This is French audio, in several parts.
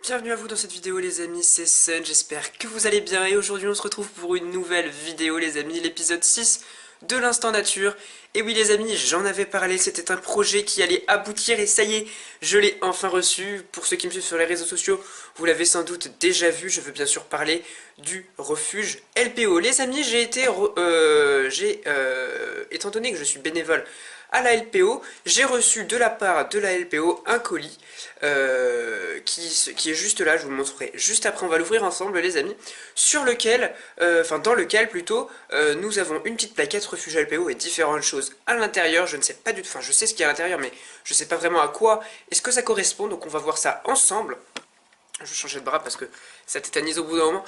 Bienvenue à vous dans cette vidéo les amis, c'est Sun, j'espère que vous allez bien et aujourd'hui on se retrouve pour une nouvelle vidéo les amis, l'épisode 6 de l'instant nature. Et oui les amis, j'en avais parlé, c'était un projet qui allait aboutir et ça y est, je l'ai enfin reçu. Pour ceux qui me suivent sur les réseaux sociaux, vous l'avez sans doute déjà vu, je veux bien sûr parler du refuge LPO. Les amis, étant donné que je suis bénévole à la LPO, j'ai reçu de la part de la LPO un colis qui est juste là, je vous le montrerai juste après, on va l'ouvrir ensemble les amis, sur lequel, dans lequel plutôt, nous avons une petite plaquette refuge LPO et différentes choses à l'intérieur, je ne sais pas du tout, enfin je sais ce qu'il y a à l'intérieur mais je ne sais pas vraiment à quoi est-ce que ça correspond, donc on va voir ça ensemble. Je vais changer de bras parce que ça tétanise au bout d'un moment.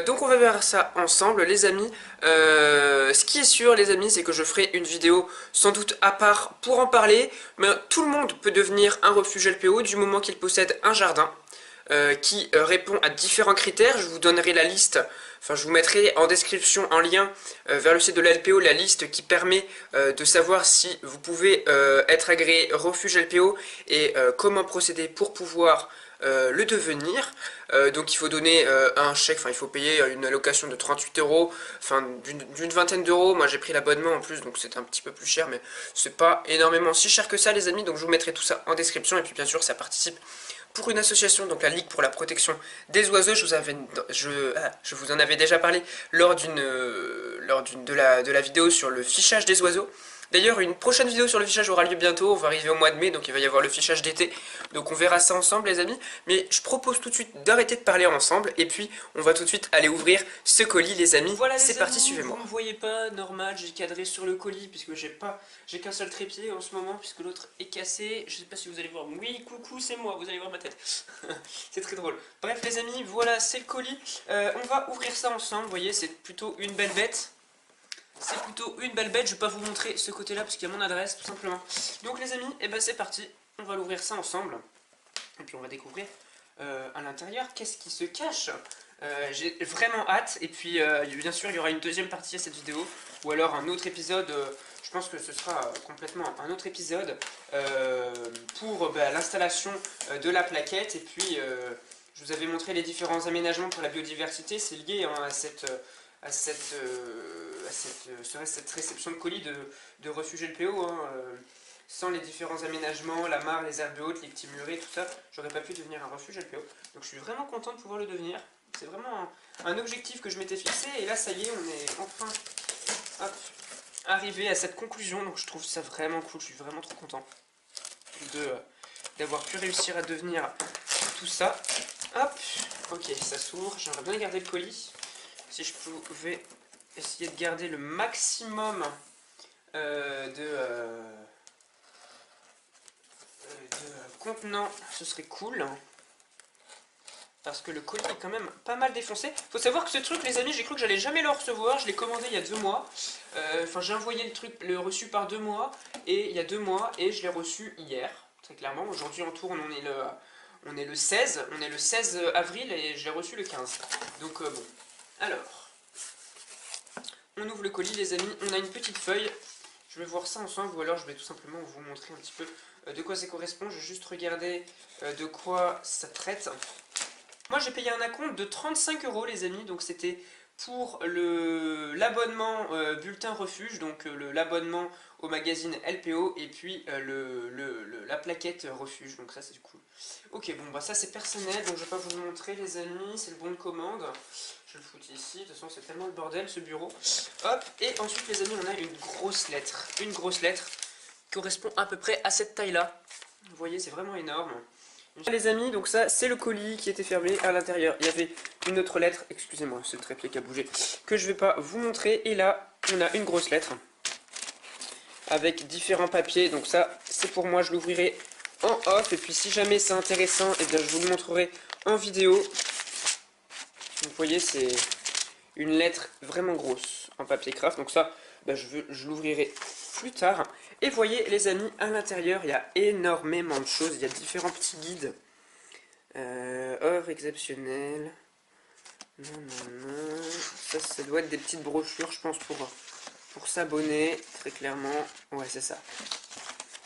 Donc on va voir ça ensemble les amis. Ce qui est sûr les amis, c'est que je ferai une vidéo sans doute à part pour en parler. Mais tout le monde peut devenir un refuge LPO du moment qu'il possède un jardin qui répond à différents critères. Je vous donnerai la liste, enfin je vous mettrai en description en lien vers le site de la LPO la liste qui permet de savoir si vous pouvez être agréé refuge LPO et comment procéder pour pouvoir le devenir. Donc il faut donner un chèque, enfin il faut payer une allocation de 38 euros, enfin d'une vingtaine d'euros. Moi j'ai pris l'abonnement en plus, donc c'est un petit peu plus cher, mais c'est pas énormément si cher que ça les amis. Donc je vous mettrai tout ça en description et puis bien sûr ça participe pour une association, donc la Ligue pour la protection des oiseaux. Je vous en avais déjà parlé lors de la vidéo sur le fichage des oiseaux. D'ailleurs, une prochaine vidéo sur le fichage aura lieu bientôt, on va arriver au mois de mai, donc il va y avoir le fichage d'été, donc on verra ça ensemble les amis, mais je propose tout de suite d'arrêter de parler ensemble, et puis on va tout de suite aller ouvrir ce colis les amis. Voilà c'est parti, suivez-moi. Vous ne me voyez pas, normal, j'ai cadré sur le colis, puisque j'ai qu'un seul trépied en ce moment, puisque l'autre est cassé, je sais pas si vous allez voir, oui coucou c'est moi, vous allez voir ma tête, c'est très drôle. Bref les amis, voilà c'est le colis, on va ouvrir ça ensemble, vous voyez c'est plutôt une belle bête. C'est plutôt une belle bête, je vais pas vous montrer ce côté là parce qu'il y a mon adresse tout simplement. Donc les amis, et ben c'est parti, on va l'ouvrir ça ensemble. Et puis on va découvrir à l'intérieur qu'est-ce qui se cache. J'ai vraiment hâte, et puis bien sûr il y aura une deuxième partie à cette vidéo, ou alors un autre épisode, je pense que ce sera complètement un autre épisode pour l'installation de la plaquette, et puis je vous avais montré les différents aménagements pour la biodiversité, c'est lié hein, à cette réception de colis de refuge LPO. Hein, sans les différents aménagements, la mare, les herbes hautes, les petits murets, tout ça, j'aurais pas pu devenir un refuge LPO. Donc je suis vraiment content de pouvoir le devenir. C'est vraiment un objectif que je m'étais fixé, et là ça y est, on est enfin arrivé à cette conclusion. Donc je trouve ça vraiment cool, je suis vraiment trop content d'avoir pu réussir à devenir tout ça. Hop, ok, ça s'ouvre, j'aimerais bien garder le colis. Si je pouvais essayer de garder le maximum de contenant, ce serait cool. Parce que le colis est quand même pas mal défoncé. Faut savoir que ce truc, les amis, j'ai cru que j'allais jamais le recevoir. Je l'ai commandé il y a 2 mois. Enfin, j'ai envoyé le reçu par 2 mois. Et il y a 2 mois. Et je l'ai reçu hier, très clairement. Aujourd'hui, on tourne, on est le 16. On est le 16 avril et je l'ai reçu le 15. Donc, bon. Alors, on ouvre le colis, les amis. On a une petite feuille. Je vais voir ça ensemble, ou alors je vais tout simplement vous montrer un petit peu de quoi ça correspond. Je vais juste regarder de quoi ça traite. Moi j'ai payé un acompte de 35 euros les amis, donc c'était pour l'abonnement bulletin refuge, donc l'abonnement au magazine LPO, et puis la plaquette refuge, donc ça c'est cool. Ok, bon bah ça c'est personnel, donc je vais pas vous le montrer les amis, c'est le bon de commande. Je le fous ici, de toute façon c'est tellement le bordel ce bureau. Hop, et ensuite les amis on a une grosse lettre qui correspond à peu près à cette taille là. Vous voyez c'est vraiment énorme. Les amis, donc ça c'est le colis qui était fermé à l'intérieur. Il y avait une autre lettre, excusez-moi, c'est le trépied qui a bougé, que je vais pas vous montrer. Et là, on a une grosse lettre avec différents papiers. Donc ça, c'est pour moi, je l'ouvrirai en off. Et puis si jamais c'est intéressant, et bien je vous le montrerai en vidéo. Vous voyez, c'est une lettre vraiment grosse en papier craft. Donc ça, ben, je l'ouvrirai plus tard. Et voyez les amis, à l'intérieur, il y a énormément de choses. Il y a différents petits guides. Offre exceptionnelle. Ça doit être des petites brochures, je pense, pour s'abonner, très clairement. Ouais, c'est ça.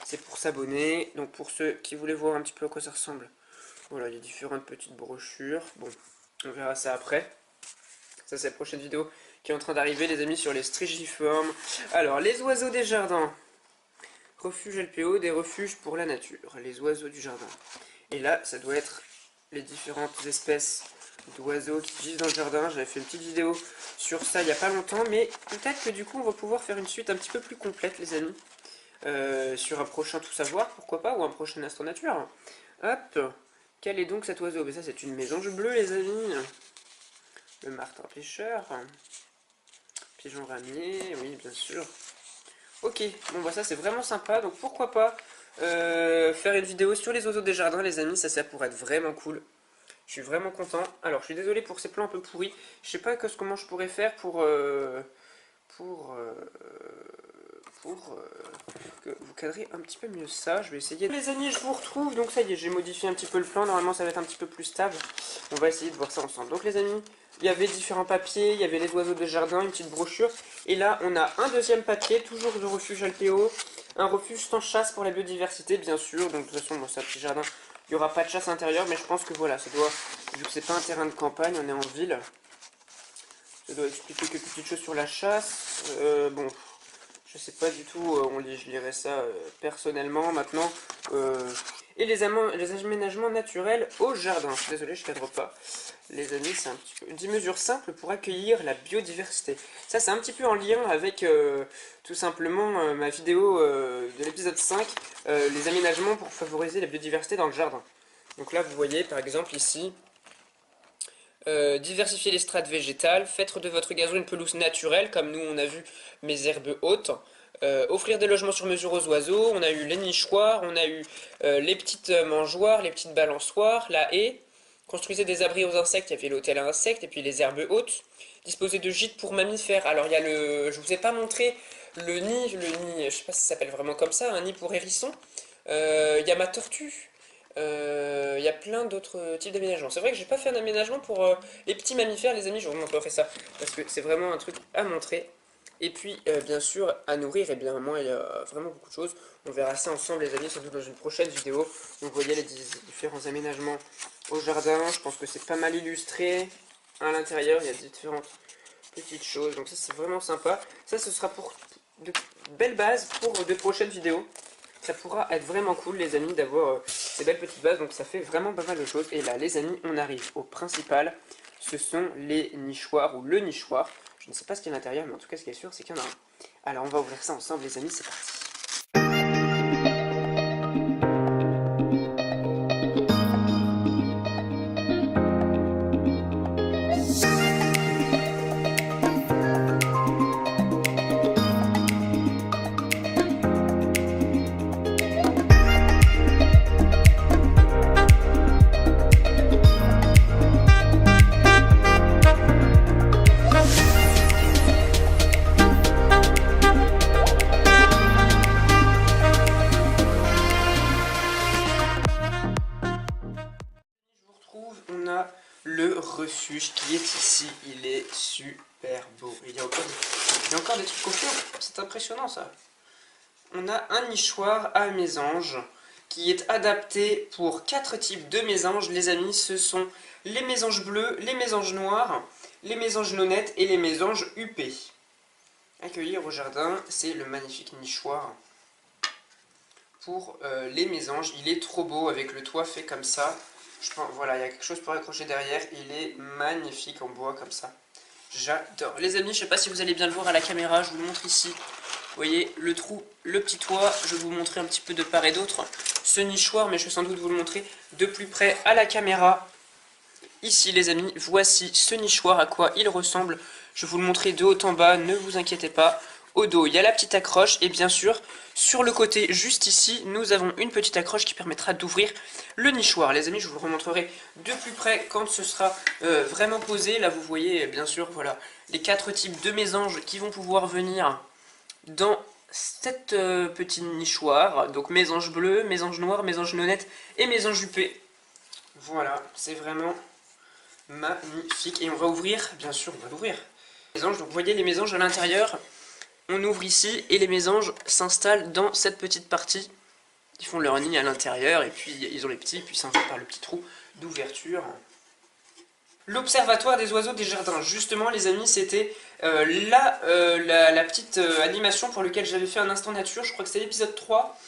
C'est pour s'abonner. Donc pour ceux qui voulaient voir un petit peu à quoi ça ressemble, Voilà, il y a différentes petites brochures. Bon, on verra ça après. Ça, c'est la prochaine vidéo qui est en train d'arriver, les amis, sur les strigiformes. Alors, les oiseaux des jardins. Refuge LPO, des refuges pour la nature. Les oiseaux du jardin. Et là, ça doit être les différentes espèces d'oiseaux qui vivent dans le jardin. J'avais fait une petite vidéo sur ça il n'y a pas longtemps, mais peut-être que du coup, on va pouvoir faire une suite un petit peu plus complète, les amis. Sur un prochain Tout Savoir, pourquoi pas, ou un prochain Instant Nature. Hop. Quel est donc cet oiseau? Mais ça, c'est une mésange bleue, les amis. Le martin pêcheur. Pigeon ramier, oui, bien sûr. Ok, bon bah ça c'est vraiment sympa, donc pourquoi pas faire une vidéo sur les oiseaux des jardins, les amis, ça pourrait être vraiment cool. Je suis vraiment content. Alors, je suis désolé pour ces plans un peu pourris. Je sais pas comment je pourrais faire pour que vous cadrez un petit peu mieux ça. Je vais essayer. Les amis, je vous retrouve. Donc ça y est, j'ai modifié un petit peu le plan. Normalement, ça va être un petit peu plus stable. On va essayer de voir ça ensemble. Donc les amis, il y avait différents papiers. Il y avait les oiseaux des jardins, une petite brochure. Et là, on a un deuxième papier, toujours de refuge Alpéo. Un refuge sans chasse pour la biodiversité, bien sûr. Donc de toute façon, bon, c'est un petit jardin. Il n'y aura pas de chasse à l'intérieur, mais je pense que voilà, ça doit, vu que c'est pas un terrain de campagne, on est en ville. Ça doit expliquer quelques petites choses sur la chasse. Bon, je sais pas du tout, je lirai ça personnellement maintenant. Et les aménagements naturels au jardin. Je suis désolé, je cadre pas. Les amis, c'est un petit peu 10 mesures simples pour accueillir la biodiversité. Ça, c'est un petit peu en lien avec tout simplement ma vidéo de l'épisode 5, les aménagements pour favoriser la biodiversité dans le jardin. Donc là, vous voyez par exemple ici, diversifier les strates végétales, faites de votre gazon une pelouse naturelle, comme nous on a vu mes herbes hautes. Offrir des logements sur mesure aux oiseaux, on a eu les nichoirs, on a eu les petites mangeoires, les petites balançoires, la haie. Construisez des abris aux insectes, il y avait l'hôtel à insectes, et puis les herbes hautes. Disposez de gîtes pour mammifères. Alors il y a je vous ai pas montré le nid, je sais pas si ça s'appelle vraiment comme ça, un nid pour hérissons. Il y a ma tortue. Il y a plein d'autres types d'aménagements. C'est vrai que j'ai pas fait un aménagement pour les petits mammifères, les amis, je vous montrerai ça, parce que c'est vraiment un truc à montrer. Et puis, bien sûr, à nourrir, et bien moi, il y a vraiment beaucoup de choses. On verra ça ensemble, les amis, surtout dans une prochaine vidéo. Donc, vous voyez les différents aménagements au jardin. Je pense que c'est pas mal illustré. À l'intérieur, il y a différentes petites choses. Donc, ça, c'est vraiment sympa. Ça, ce sera pour de belles bases pour de prochaines vidéos. Ça pourra être vraiment cool, les amis, d'avoir ces belles petites bases. Donc, ça fait vraiment pas mal de choses. Et là, les amis, on arrive au principal. Ce sont les nichoirs ou le nichoir. Je ne sais pas ce qu'il y a à l'intérieur, mais en tout cas, ce qui est sûr, c'est qu'il y en a un. Alors, on va ouvrir ça ensemble, les amis, c'est parti. On a le refuge qui est ici, il est super beau. Il y a encore des trucs cochons, c'est impressionnant ça. On a un nichoir à mésanges qui est adapté pour 4 types de mésanges, les amis. Ce sont les mésanges bleus, les mésanges noirs, les mésanges nonnettes et les mésanges huppés. Accueillir au jardin, c'est le magnifique nichoir pour les mésanges. Il est trop beau avec le toit fait comme ça. Voilà, il y a quelque chose pour accrocher derrière. Il est magnifique en bois comme ça. J'adore. Les amis, je sais pas si vous allez bien le voir à la caméra. Je vous le montre ici. Vous voyez le trou, le petit toit. Je vais vous montrer un petit peu de part et d'autre ce nichoir, mais je vais sans doute vous le montrer de plus près à la caméra. Ici, les amis, voici ce nichoir, à quoi il ressemble. Je vais vous le montrer de haut en bas. Ne vous inquiétez pas. Au dos, il y a la petite accroche et bien sûr, sur le côté, juste ici, nous avons une petite accroche qui permettra d'ouvrir le nichoir. Les amis, je vous le remontrerai de plus près quand ce sera vraiment posé. Là, vous voyez, bien sûr, voilà, les 4 types de mésanges qui vont pouvoir venir dans cette petit nichoir. Donc, mésange bleu, mésange noir, mésange nonnette et mésange huppé. Voilà, c'est vraiment magnifique. Et on va ouvrir, bien sûr, on va l'ouvrir. Donc, vous voyez les mésanges à l'intérieur. On ouvre ici et les mésanges s'installent dans cette petite partie Ils font leur nid à l'intérieur et puis ils ont les petits, puis s'envolent par le petit trou d'ouverture. L'observatoire des oiseaux des jardins, justement les amis, c'était la petite animation pour laquelle j'avais fait un instant nature, je crois que c'était l'épisode 3,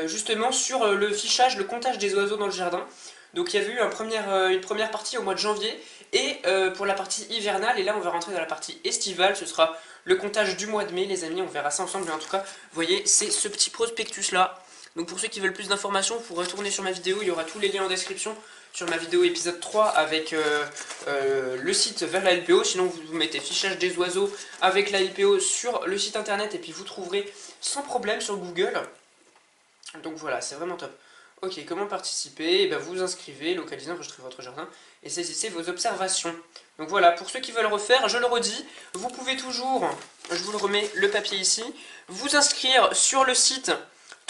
justement sur le fichage, le comptage des oiseaux dans le jardin. Donc il y avait eu une première partie au mois de janvier, et pour la partie hivernale, et là on va rentrer dans la partie estivale, ce sera le comptage du mois de mai, les amis, on verra ça ensemble, mais en tout cas, vous voyez, c'est ce petit prospectus là. Donc pour ceux qui veulent plus d'informations, vous pourrez retourner sur ma vidéo, il y aura tous les liens en description sur ma vidéo épisode 3 avec le site vers la LPO. Sinon vous mettez fichage des oiseaux avec la LPO sur le site internet et puis vous trouverez sans problème sur Google. Donc voilà, c'est vraiment top. Ok, comment participer? Eh ben, vous inscrivez, localisez, enregistrez votre jardin et saisissez vos observations. Donc voilà, pour ceux qui veulent refaire, je le redis, vous pouvez toujours, je vous le remets le papier ici, vous inscrire sur le site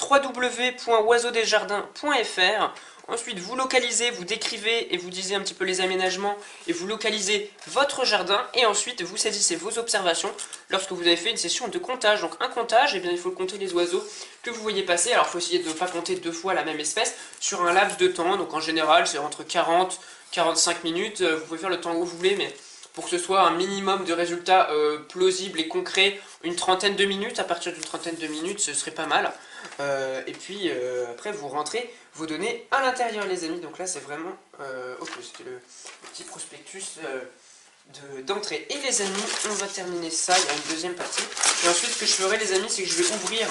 www.oiseaudesjardins.fr. Ensuite, vous localisez, vous décrivez et vous disiez un petit peu les aménagements et vous localisez votre jardin et ensuite vous saisissez vos observations lorsque vous avez fait une session de comptage. Donc un comptage, eh bien, il faut compter les oiseaux que vous voyez passer. Alors il faut essayer de ne pas compter 2 fois la même espèce sur un laps de temps. Donc en général, c'est entre 40 et 45 minutes. Vous pouvez faire le temps que vous voulez, mais pour que ce soit un minimum de résultats plausibles et concrets, une trentaine de minutes. À partir d'une trentaine de minutes, ce serait pas mal. Et puis après vous rentrez vos données à l'intérieur les amis. Donc là c'est vraiment ok, c'était le petit prospectus d'entrée. Et les amis, on va terminer ça, il y a une deuxième partie. Et ensuite ce que je ferai les amis, c'est que je vais ouvrir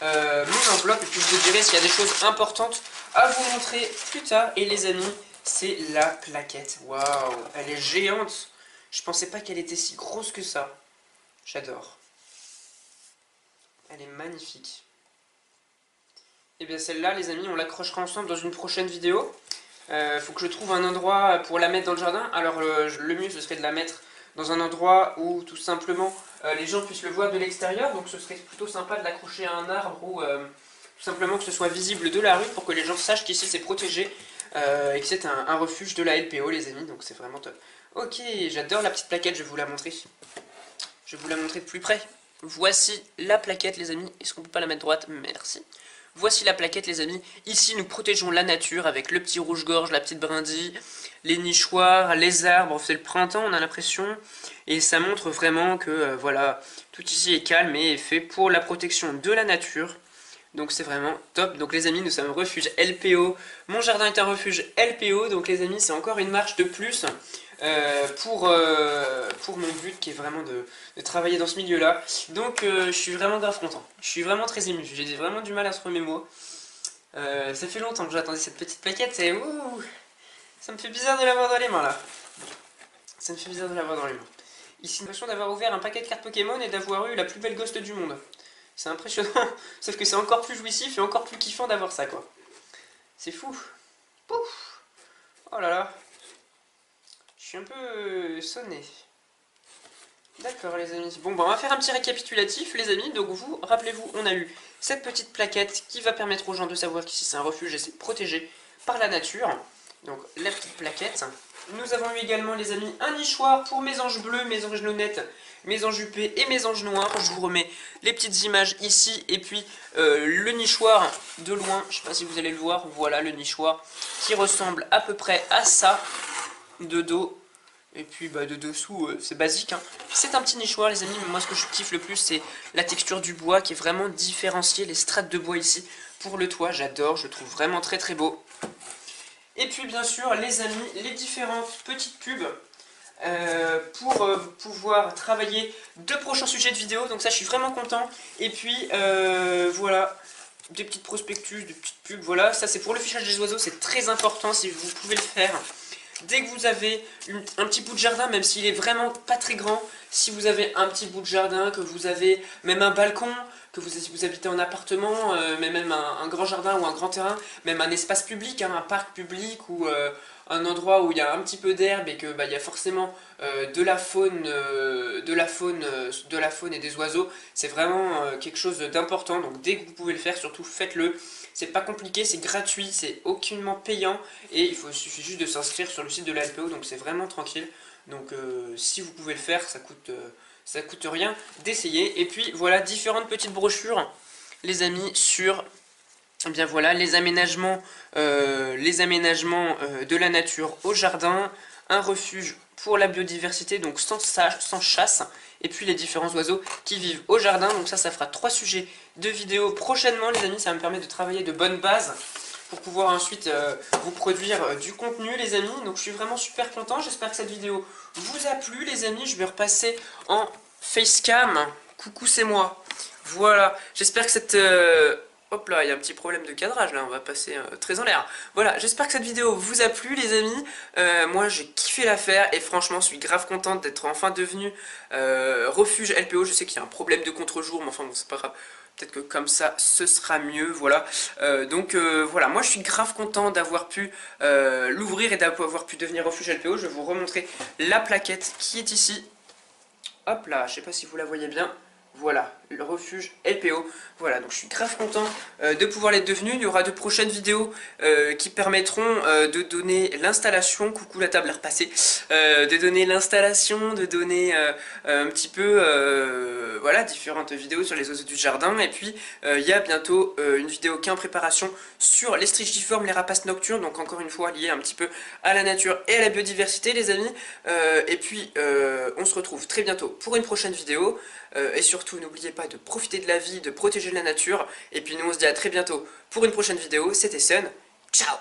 mon enveloppe et puis je vous dirai s'il y a des choses importantes à vous montrer plus tard. Et les amis, c'est la plaquette. Waouh, elle est géante. Je pensais pas qu'elle était si grosse que ça. J'adore. Elle est magnifique. Et bien celle-là, les amis, on l'accrochera ensemble dans une prochaine vidéo. Faut que je trouve un endroit pour la mettre dans le jardin. Alors le mieux, ce serait de la mettre dans un endroit où tout simplement les gens puissent le voir de l'extérieur. Donc ce serait plutôt sympa de l'accrocher à un arbre ou tout simplement que ce soit visible de la rue pour que les gens sachent qu'ici c'est protégé et que c'est un refuge de la LPO, les amis. Donc c'est vraiment top. Ok, j'adore la petite plaquette, je vais vous la montrer. Je vais vous la montrer de plus près. Voici la plaquette les amis, est-ce qu'on peut pas la mettre droite? Merci. Voici la plaquette les amis, ici nous protégeons la nature avec le petit rouge-gorge, la petite brindille, les nichoirs, les arbres, c'est le printemps on a l'impression, et ça montre vraiment que voilà, tout ici est calme et est fait pour la protection de la nature. Donc c'est vraiment top. Donc les amis, nous sommes refuge LPO. Mon jardin est un refuge LPO. Donc les amis, c'est encore une marche de plus pour mon but qui est vraiment de travailler dans ce milieu-là. Donc je suis vraiment grave content. Je suis vraiment très ému. J'ai vraiment du mal à trouver mes mots. Ça fait longtemps que j'attendais cette petite plaquette. C'est ouh, ça me fait bizarre de l'avoir dans les mains là. Ça me fait bizarre de l'avoir dans les mains. Ici, j'ai l'impression d'avoir ouvert un paquet de cartes Pokémon et d'avoir eu la plus belle ghost du monde. C'est impressionnant, sauf que c'est encore plus jouissif et encore plus kiffant d'avoir ça, quoi. C'est fou. Pouf. Oh là là. Je suis un peu sonné. D'accord, les amis. Bon, bah, on va faire un petit récapitulatif, les amis. Donc, vous, rappelez-vous, on a eu cette petite plaquette qui va permettre aux gens de savoir qu'ici c'est un refuge et c'est protégé par la nature. Donc, la petite plaquette. Nous avons eu également, les amis, un nichoir pour mes anges bleus, mes anges lunettes, mes anges huppés et mes anges noirs. Je vous remets les petites images ici. Et puis, le nichoir de loin, je ne sais pas si vous allez le voir. Voilà le nichoir qui ressemble à peu près à ça, de dos. Et puis bah, de dessous, c'est basique. Hein. C'est un petit nichoir, les amis. Mais moi, ce que je kiffe le plus, c'est la texture du bois qui est vraiment différenciée. Les strates de bois ici pour le toit, j'adore. Je trouve vraiment très très beau. Et puis bien sûr les amis, les différentes petites pubs pour pouvoir travailler de prochains sujets de vidéo. Donc ça je suis vraiment content. Et puis voilà, des petites prospectus, des petites pubs, voilà. Ça c'est pour le fichage des oiseaux, c'est très important si vous pouvez le faire. Dès que vous avez un petit bout de jardin, même s'il est vraiment pas très grand, si vous avez un petit bout de jardin, que vous avez même un balcon, que vous habitez en appartement, mais même un grand jardin ou un grand terrain, même un espace public, hein, un parc public ou un endroit où il y a un petit peu d'herbe et que bah, il y a forcément de la faune et des oiseaux, c'est vraiment quelque chose d'important. Donc dès que vous pouvez le faire, surtout faites-le. C'est pas compliqué, c'est gratuit, c'est aucunement payant et il suffit juste de s'inscrire sur le site de la LPO, donc c'est vraiment tranquille. Donc si vous pouvez le faire, ça coûte rien d'essayer. Et puis voilà, différentes petites brochures les amis, sur eh bien voilà, les aménagements de la nature au jardin, un refuge pour la biodiversité, donc sans chasse, et puis les différents oiseaux qui vivent au jardin. Donc ça fera 3 sujets de vidéo prochainement, les amis. Ça me permet de travailler de bonnes bases pour pouvoir ensuite vous produire du contenu, les amis. Donc je suis vraiment super content. J'espère que cette vidéo vous a plu, les amis. Je vais repasser en facecam. Coucou, c'est moi. Voilà, j'espère que cette... Hop là, il y a un petit problème de cadrage là, on va passer très en l'air. Voilà, j'espère que cette vidéo vous a plu, les amis. Moi j'ai kiffé la faire et franchement je suis grave contente d'être enfin devenu refuge LPO. Je sais qu'il y a un problème de contre-jour, mais enfin bon c'est pas grave. Peut-être que comme ça ce sera mieux, voilà. Voilà, moi je suis grave content d'avoir pu l'ouvrir et d'avoir pu devenir refuge LPO. Je vais vous remontrer la plaquette qui est ici. Hop là, je sais pas si vous la voyez bien. Voilà, le refuge LPO. Voilà, donc je suis grave content de pouvoir l'être devenu. Il y aura de prochaines vidéos qui permettront de donner l'installation. Coucou, la table est repassée. De donner l'installation, de donner un petit peu voilà, différentes vidéos sur les oiseaux du jardin. Et puis il y a bientôt une vidéo qui est en préparation sur les strigiformes, les rapaces nocturnes. Donc encore une fois lié un petit peu à la nature et à la biodiversité, les amis. Et puis on se retrouve très bientôt pour une prochaine vidéo. Et surtout n'oubliez pas de profiter de la vie, de protéger la nature. Et puis nous on se dit à très bientôt pour une prochaine vidéo. C'était Sun. Ciao!